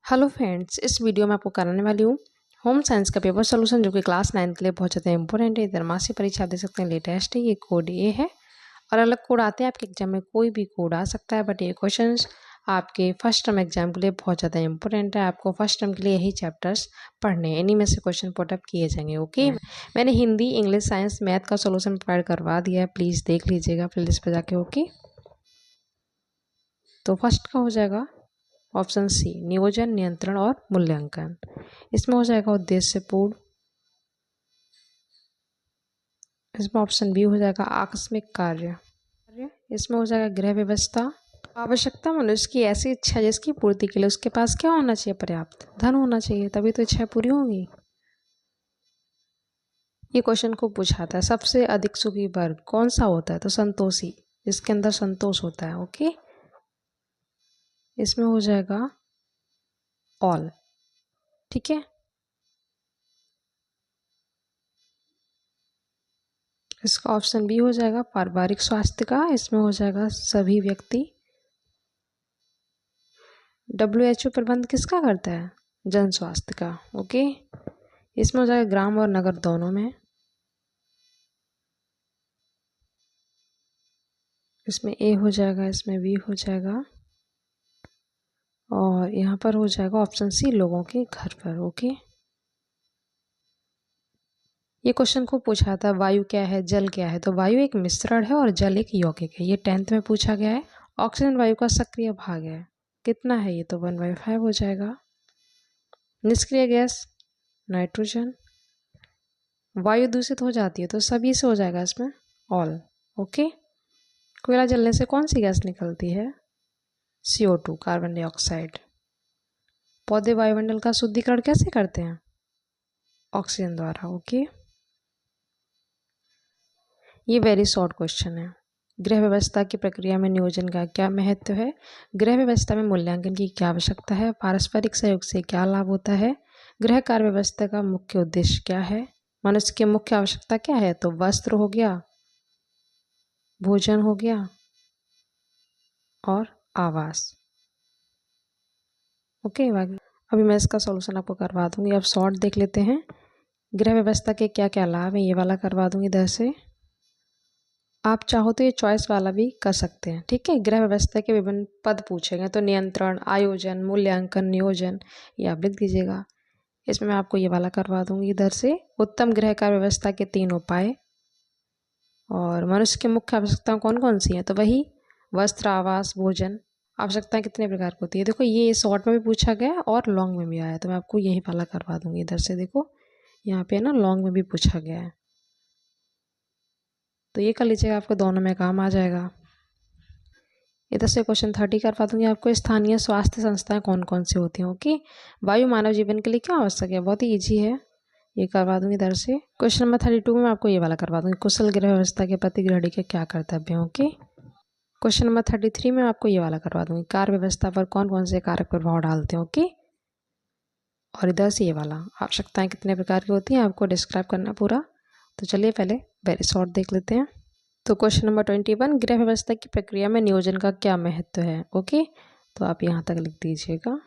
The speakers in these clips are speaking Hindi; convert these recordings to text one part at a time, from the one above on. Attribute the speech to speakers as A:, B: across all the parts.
A: हेलो फ्रेंड्स, इस वीडियो में आपको कराने वाली हूँ होम साइंस का पेपर सोल्यूशन, जो कि क्लास 9 के लिए बहुत ज़्यादा इंपॉर्टेंट है। इधर मासिक परीक्षा आप दे सकते हैं, लेटेस्ट है। ये कोड ए है और अलग कोड आते हैं आपके एग्जाम में, कोई भी कोड आ सकता है। बट ये क्वेश्चंस आपके फर्स्ट टर्म एग्जाम के लिए बहुत ज़्यादा इंपॉर्टेंट है। आपको फर्स्ट टर्म के लिए यही चैप्टर्स पढ़ने हैं, इन्हीं में से क्वेश्चन पुटअप किए जाएंगे। ओके, मैंने हिंदी, इंग्लिश, साइंस, मैथ का सोल्यूशन प्रोवाइड करवा दिया है, प्लीज़ देख लीजिएगा प्लेलिस्ट पर जाके। ओके, तो फर्स्ट का हो जाएगा ऑप्शन सी, नियोजन, नियंत्रण और मूल्यांकन। इसमें हो जाएगा उद्देश्यपूर्ण। इसमें ऑप्शन बी हो जाएगा आकस्मिक कार्य। इसमें हो जाएगा गृह व्यवस्था। आवश्यकता मनुष्य की ऐसी इच्छा जिसकी पूर्ति के लिए उसके पास क्या होना चाहिए? पर्याप्त धन होना चाहिए, तभी तो इच्छा पूरी होगी। ये क्वेश्चन को पूछा था, सबसे अधिक सुखी वर्ग कौन सा होता है? तो संतोषी, जिसके अंदर संतोष होता है। ओके, इसमें हो जाएगा ऑल। ठीक है, इसका ऑप्शन बी हो जाएगा पारिवारिक स्वास्थ्य का। इसमें हो जाएगा सभी व्यक्ति। WHO प्रबंध किसका करता है? जन स्वास्थ्य का। ओके, इसमें हो जाएगा ग्राम और नगर दोनों में। इसमें ए हो जाएगा, इसमें बी हो जाएगा और यहाँ पर हो जाएगा ऑप्शन सी, लोगों के घर पर। ओके, ये क्वेश्चन को पूछा था वायु क्या है, जल क्या है? तो वायु एक मिश्रण है और जल एक यौगिक है। ये 10th में पूछा गया है। ऑक्सीजन वायु का सक्रिय भाग है, कितना है? ये तो 1/5 हो जाएगा। निष्क्रिय गैस नाइट्रोजन। वायु दूषित हो जाती है तो सभी से हो जाएगा इसमें ऑल। ओके, कोयला जलने से कौन सी गैस निकलती है? CO2, carbon dioxide. पौधे वायुमंडल का शुद्धिकरण कैसे करते हैं? ऑक्सीजन द्वारा। ओके, ये वेरी शॉर्ट क्वेश्चन है। गृह व्यवस्था की प्रक्रिया में नियोजन का क्या महत्व है? गृह व्यवस्था में मूल्यांकन की क्या आवश्यकता है? पारस्परिक सहयोग से क्या लाभ होता है? गृह कार्य व्यवस्था का मुख्य उद्देश्य क्या है? मनुष्य की मुख्य आवश्यकता क्या है? तो वस्त्र हो गया, भोजन हो गया और आवास। ओके, अभी मैं इसका सॉल्यूशन आपको करवा दूंगी। अब शॉर्ट देख लेते हैं। गृह व्यवस्था के क्या क्या लाभ है, ये वाला करवा दूंगी इधर से। आप चाहो तो ये चॉइस वाला भी कर सकते हैं। ठीक है, गृह व्यवस्था के विभिन्न पद पूछेंगे तो नियंत्रण, आयोजन, मूल्यांकन, नियोजन, ये आप लिख दीजिएगा। इसमें मैं आपको ये वाला करवा दूंगी इधर से। उत्तम गृह कार्य व्यवस्था के 3 उपाय। और मनुष्य की मुख्य आवश्यकताएं कौन कौन सी हैं? तो वही वस्त्र, आवास, भोजन। आवश्यकताएं कितने प्रकार की होती है? देखो, ये शॉर्ट में भी पूछा गया और लॉन्ग में भी आया, तो मैं आपको यही वाला करवा दूंगी इधर से। देखो, यहाँ पे ना लॉन्ग में भी पूछा गया है, तो ये कर लीजिएगा, आपको दोनों में काम आ जाएगा। इधर से क्वेश्चन 30 करवा दूंगी आपको। स्थानीय स्वास्थ्य संस्थाएं कौन कौन सी होती हैं? ओके, वायु मानव जीवन के लिए क्यों आवश्यक है? बहुत ही ईजी है, ये करवा दूंगी इधर से। क्वेश्चन नंबर 32 में आपको ये वाला करवा दूंगी, कुशल गृह व्यवस्था के प्रति गृहिणी के क्या कर्तव्य हैं? ओके, क्वेश्चन नंबर 33 में आपको ये वाला करवा दूंगी, कार्य व्यवस्था पर कौन कौन से कारक प्रभाव डालते हैं? ओके, और इधर से ये वाला, आवश्यकताएं कितने प्रकार की होती हैं, आपको डिस्क्राइब करना पूरा। तो चलिए पहले वेरी शॉर्ट देख लेते हैं। तो क्वेश्चन नंबर 21, गृह व्यवस्था की प्रक्रिया में नियोजन का क्या महत्व है? ओके, तो आप यहाँ तक लिख दीजिएगा।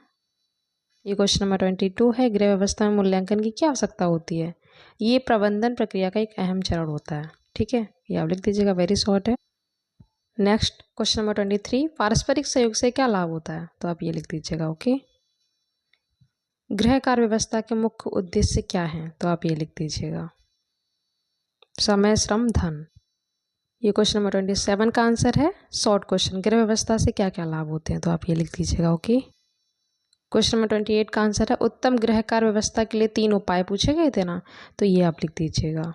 A: ये क्वेश्चन नंबर 22 है, गृह व्यवस्था में मूल्यांकन की क्या आवश्यकता होती है? ये प्रबंधन प्रक्रिया का एक अहम चरण होता है। ठीक है, ये आप लिख दीजिएगा, वेरी शॉर्ट है। नेक्स्ट क्वेश्चन नंबर 23, पारस्परिक सहयोग से क्या लाभ होता है? तो आप ये लिख दीजिएगा। ओके, गृह कार्य व्यवस्था के मुख्य उद्देश्य क्या हैं? तो आप ये लिख दीजिएगा, समय, श्रम, धन। ये क्वेश्चन नंबर 27 का आंसर है, शॉर्ट क्वेश्चन, गृह व्यवस्था से क्या क्या लाभ होते हैं? तो आप ये लिख दीजिएगा। ओके, क्वेश्चन नंबर 28 का आंसर है, उत्तम गृह कार्य व्यवस्था के लिए 3 उपाय पूछे गए थे ना, तो ये आप लिख दीजिएगा।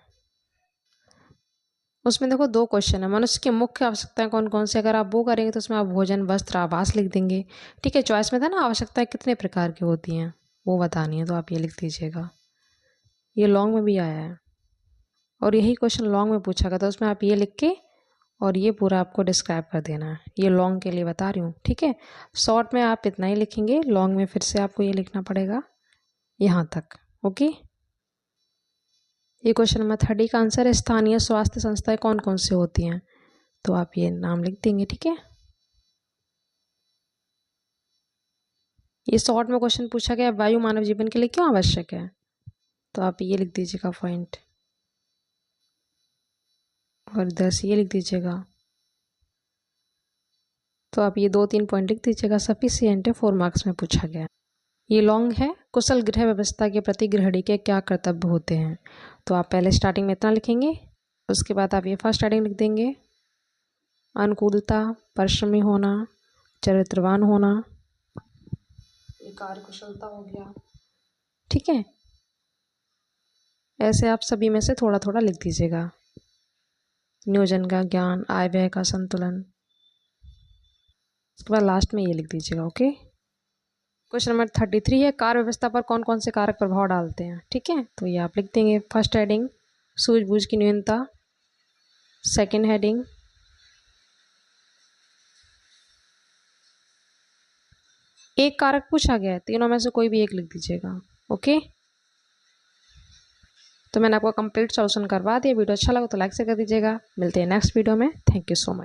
A: उसमें देखो 2 क्वेश्चन है, मनुष्य की मुख्य आवश्यकताएं कौन कौन सी, अगर आप वो करेंगे तो उसमें आप भोजन, वस्त्र, आवास लिख देंगे। ठीक है, चॉइस में था ना आवश्यकताएं कितने प्रकार की होती हैं, वो बतानी है, तो आप ये लिख दीजिएगा। ये लॉन्ग में भी आया है और यही क्वेश्चन लॉन्ग में पूछा गया था, उसमें आप ये लिख के और ये पूरा आपको डिस्क्राइब कर देना है। ये लॉन्ग के लिए बता रही हूँ। ठीक है, शॉर्ट में आप इतना ही लिखेंगे, लॉन्ग में फिर से आपको ये लिखना पड़ेगा यहाँ तक। ओके, ये क्वेश्चन नंबर 30 का आंसर है, स्थानीय स्वास्थ्य संस्थाएं कौन कौन सी होती हैं? तो आप ये नाम लिख देंगे। ठीक है, ये शॉर्ट में क्वेश्चन पूछा गया, वायु मानव जीवन के लिए क्यों आवश्यक है, तो आप ये लिख दीजिएगा पॉइंट, और इधर से ये लिख दीजिएगा। तो आप ये 2-3 पॉइंट लिख दीजिएगा, सफिशिएंट है, 4 मार्क्स में पूछा गया। ये लॉन्ग है, कुशल गृह व्यवस्था के प्रति गृहिणी के क्या कर्तव्य होते हैं, तो आप पहले स्टार्टिंग में इतना लिखेंगे, उसके बाद आप ये फर्स्ट हेडिंग लिख देंगे, अनुकूलता, परिश्रमी होना, चरित्रवान होना, ये कार्य कुशलता हो गया, ठीक है। ऐसे आप सभी में से थोड़ा थोड़ा लिख दीजिएगा। नियोजन का ज्ञान, आय व्यय का संतुलन, उसके बाद लास्ट में ये लिख दीजिएगा। ओके, क्वेश्चन नंबर 33 है, कार्य व्यवस्था पर कौन कौन से कारक प्रभाव डालते हैं, ठीक है। तो ये आप लिख देंगे, फर्स्ट हेडिंग सूझबूझ की न्यूनता, सेकंड हेडिंग एक कारक पूछा गया है, तीनों में से कोई भी एक लिख दीजिएगा। ओके, तो मैंने आपको कंप्लीट सॉल्यूशन करवा दिया। वीडियो अच्छा लगा तो लाइक से कर दीजिएगा। मिलते हैं नेक्स्ट वीडियो में। Thank you so much.